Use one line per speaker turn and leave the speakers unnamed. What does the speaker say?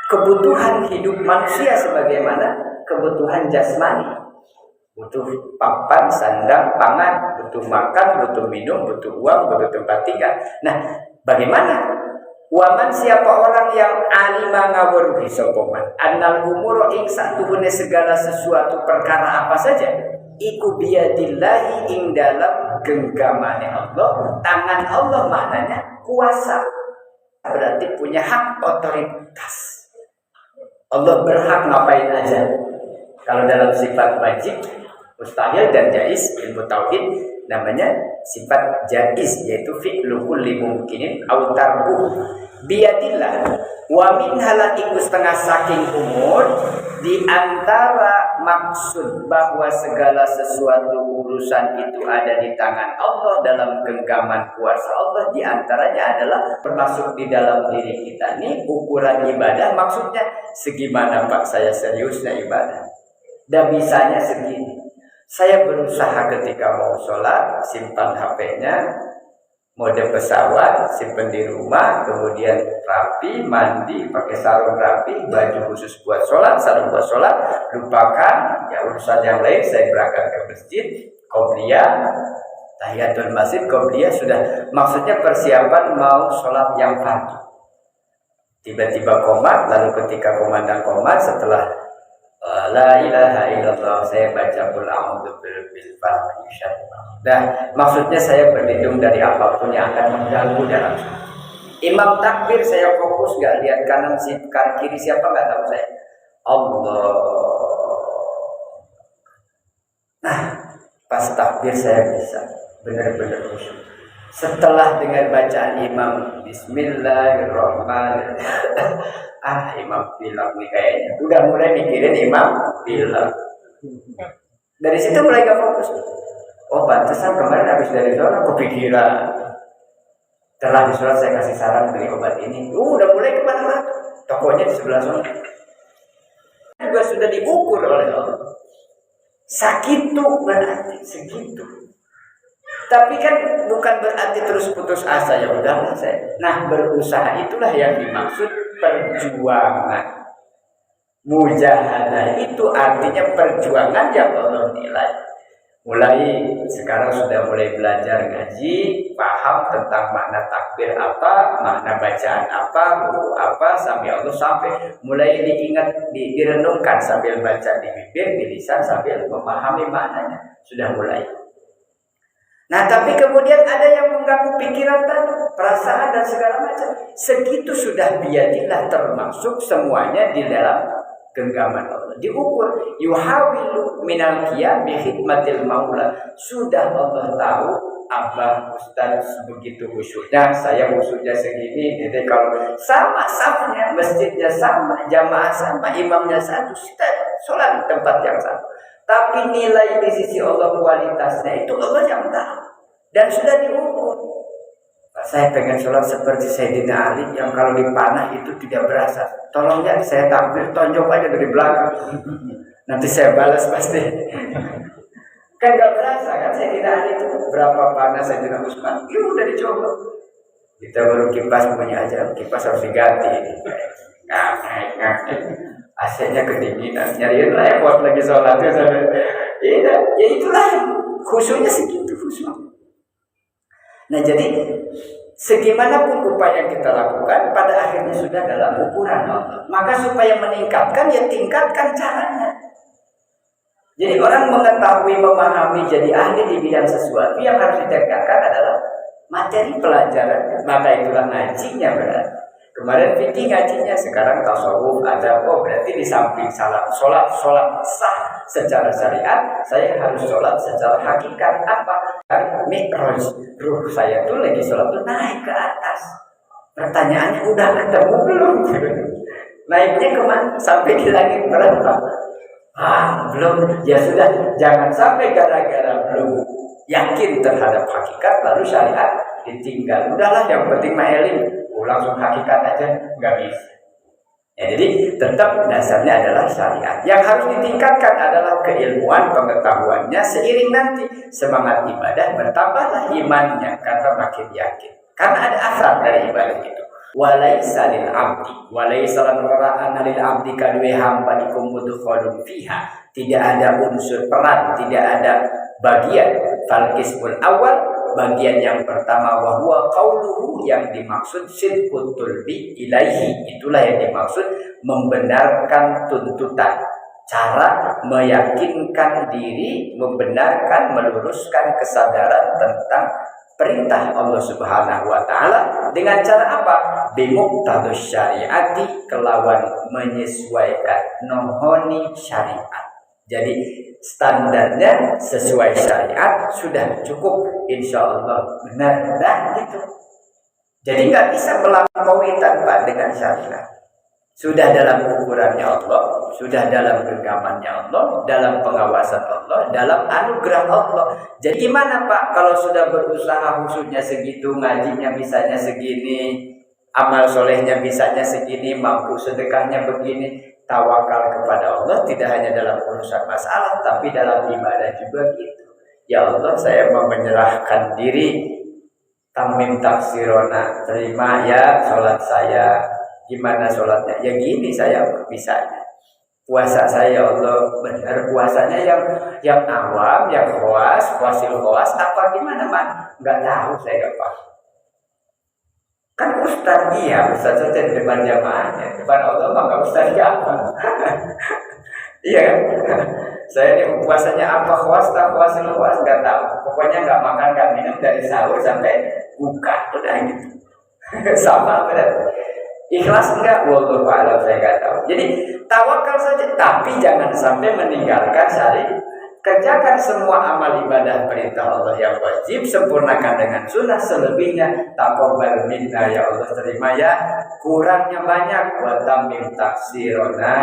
kebutuhan hidup manusia sebagaimana kebutuhan jasmani. Butuh papan, sandang, pangan, butuh makan, butuh minum, butuh uang, butuh tempat tinggal. Nah, bagaimana? Waman siapa orang yang alima ngawuruhi sopoman annal umuro ing satuhune segala sesuatu perkara apa saja iku biyadillahi ing dalam genggamane Allah, tangan Allah maknanya kuasa, berarti punya hak otoritas. Allah berhak ngapain aja. Kalau dalam sifat wajib, mustahil dan jaiz, ilmu tauhid namanya sifat jaiz, yaitu fi'lu kulli mumkinin aw tarku biyadillah wa min halakiku setengah saking umur. Di antara maksud bahwa segala sesuatu urusan itu ada di tangan Allah, dalam genggaman kuasa Allah, di antaranya adalah termasuk di dalam diri kita nih ukuran ibadah. Maksudnya segimana Pak saya seriusnya ibadah, dan bisanya segini. Saya berusaha ketika mau sholat simpan HP-nya mode pesawat, simpen di rumah, kemudian rapi, mandi, pakai sarung rapi, baju khusus buat sholat, sarung buat sholat, lupakan ya urusan yang lain. Saya berangkat ke masjid, qobliyah, tahiyatul masjid, qobliyah, sudah maksudnya persiapan mau sholat yang fardu. Tiba-tiba qomat, lalu ketika komandan qomat, setelah la ilaha illallah saya baca qul a'udzu birabbil falaq. Nah, maksudnya saya berlindung dari apapun yang akan mengganggu dalam sholat. Imam takbir saya fokus, gak lihat kanan kiri siapa, gak tahu saya. Allah. Nah, pas takbir saya bisa benar-benar khusyuk. Setelah dengan bacaan imam Bismillahirrahmanirrahim, imam bilang nih kayaknya udah mulai mikirin imam bilang. Dari situ mulai gak fokus. Oh pantesan kemarin habis dari sholat kepikiran. Setelah di sholat saya kasih saran beli obat ini. Udah mulai kemana-mana. Tokonya di sebelah sana. Juga sudah diukur oleh Allah. Sakitu berarti segitu. Tapi kan bukan berarti terus putus asa, ya udahlah saya. Nah, berusaha itulah yang dimaksud perjuangan. Mujahadah itu artinya perjuangan yang Allah nilai. Mulai sekarang sudah mulai belajar ngaji, paham tentang makna takbir apa, makna bacaan apa, buku apa, sampai Allah sampai mulai diingat, direnungkan sambil baca di bibir, di lisan, sambil memahami maknanya. Sudah mulai. Nah, tapi kemudian ada yang mengganggu pikiran tadi, perasaan dan segala macam. Segitu sudah biyadillah, termasuk semuanya di dalam genggaman Allah. Diukur yuhawilu minal qiyam bi khidmatil maula. Sudah Allah tahu abah ustaz begitu khusyuknya, saya khusyuknya segini. Jadi kalau sama safnya, masjidnya sama, jamaah sama, imamnya satu, kita sholat di tempat yang sama. Tapi nilai di sisi Allah kualitasnya itu Allah yang tahu. Dan sudah diukur. Saya pengen sholat seperti Sayyidina Ali yang kalau dipanah itu tidak berasa. Tolong ya, saya takbir, tonjok aja dari belakang. Nanti saya balas pasti. Kan gak berasa kan Sayyidina Ali itu berapa panas Sayyidina Utsman. Ya udah dicoba. Kita baru kipas punya aja, kipas harus diganti. AC-nya kedinginan, nyariin repot lagi sholatnya. Ya itulah khusyuknya segitu khusyuk. Nah jadi segimanapun upaya kita lakukan, pada akhirnya sudah dalam ukuran Allah. Maka supaya meningkatkan, ya tingkatkan caranya. Jadi orang mengetahui, memahami, jadi ahli di bidang sesuatu, yang harus ditingkatkan adalah materi pelajaran. Maka itulah ngajinya berarti. Kemarin fikih ngajinya, sekarang tasawuf ada. Oh berarti di samping sholat sah secara syariat, saya harus sholat secara hakikat. Apa? Kan mi'raj, ruh saya tuh lagi sholat tuh naik ke atas. Pertanyaannya udah ketemu belum? Naiknya kemana? Sampai di langit berapa? Belum. Ya sudah, jangan sampai gara-gara belum yakin terhadap hakikat lalu syariat ditinggal. Udahlah, yang penting ma'elim, langsung hakikat aja, nggak bisa. Ya, jadi tetap dasarnya adalah syariat. Yang harus ditingkatkan adalah keilmuan, pengetahuannya. Seiring nanti semangat ibadah, bertambahlah imannya karena makin yakin. Karena ada asal dari ibadah itu. Walaisa lil abdi, walaisa lan ora ana lil abdi kadue hamba iku mudkhalun fiha, tidak ada unsur peran, tidak ada bagian. Fal qismul awal, bagian yang pertama, wa huwa qauluhu, yang dimaksud sidqut tulbi ilaihi, itulah yang dimaksud membenarkan tuntutan, cara meyakinkan diri, membenarkan, meluruskan kesadaran tentang perintah Allah Subhanahu wa taala dengan cara apa? Bimuqtadus syariati, kelawan menyesuaikan nohoni syariat. Jadi standarnya sesuai syariat sudah cukup, insya Allah benar gitu. Jadi nggak bisa melampaui tanpa dengan syariat. Sudah dalam ukurannya Allah, sudah dalam genggamannya Allah, dalam pengawasan Allah, dalam anugerah Allah. Jadi gimana Pak kalau sudah berusaha khususnya segitu, ngajinya bisanya segini, amal solehnya bisanya segini, mampu sedekahnya begini, tawakal kepada Allah tidak hanya dalam urusan masalah, tapi dalam ibadah juga gitu. Ya Allah, saya mau menyerahkan diri, tamim taksirona, terima ya sholat saya. Gimana sholatnya? Ya gini saya bisanya. Puasa saya ya Allah benar, puasanya yang awam, yang khawasil khawas, apa gimana man? Nggak tahu saya apa. Kan ustaz dia, ustaz saja di depan jamaahnya, depan Allah maka ustaz apa? Iya kan? Saya ini puasanya apa, khawasil khawas nggak tahu. Pokoknya nggak makan, nggak minum dari sahur sampai buka, udah gitu. Sama berarti. Ikhlas enggak? Wallahu a'lam, saya enggak tahu. Jadi tawakal saja, tapi jangan sampai meninggalkan syariat. Kerjakan semua amal ibadah perintah Allah yang wajib, sempurnakan dengan sunnah, selebihnya taqabbal minna ya Allah, terima ya. Kurangnya banyak, wa tamim taksirona.